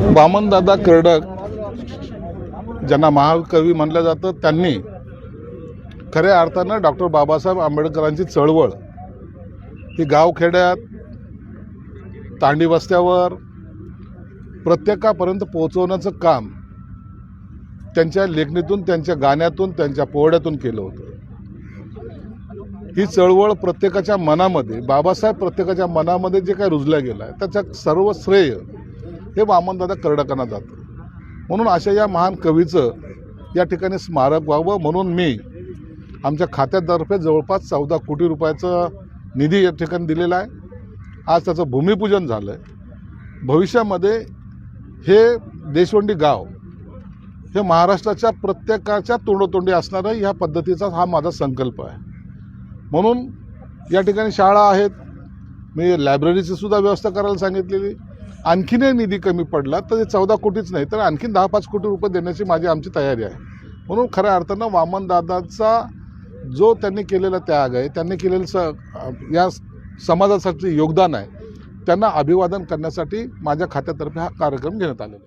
वामनदादा कर्डक ज्यांना महाकवी म्हटलं जातं, त्यांनी खऱ्या अर्थानं डॉक्टर बाबासाहेब आंबेडकरांची चळवळ ही गावखेड्यात, तांडी वस्त्यावर प्रत्येकापर्यंत पोहोचवण्याचं काम त्यांच्या लेखणीतून, त्यांच्या गाण्यातून, त्यांच्या पोवाड्यातून केलं होतं। ही चळवळ प्रत्येकाच्या मनामध्ये, बाबासाहेब प्रत्येकाच्या मनामध्ये जे काही रुजलं गेलं आहे त्याचं सर्व श्रेय हे वामनदादा कर्डकांना जातं। म्हणून अशा या महान कवीचं या ठिकाणी स्मारक व्हावं म्हणून मी आमच्या खात्यातर्फे जवळपास 14 कोटी रुपयाचा निधी या ठिकाणी दिलेला आहे। आज त्याचं भूमिपूजन झालं आहे। भविष्यामध्ये हे देशवंडी गाव हे महाराष्ट्राच्या प्रत्येकाच्या तोंडोतोंडी असणारं ह्या पद्धतीचा हा माझा संकल्प आहे। म्हणून या ठिकाणी शाळा आहेत, मी लायब्ररीची सुद्धा व्यवस्था करायला सांगितलेली। आणखीनही निधी कमी पडला तर 14 कोटीच नाही तर आणखीन 10-5 कोटी रुपये देण्याची आमची तयारी आहे। म्हणून खऱ्या अर्थानं वामनदादाचा जो त्यांनी केलेला त्याग आहे, त्यांनी केलेलं या समाजासाठी योगदान आहे, त्यांना अभिवादन करण्यासाठी माझ्या खात्यातर्फे हा कार्यक्रम घेण्यात आलेला आहे।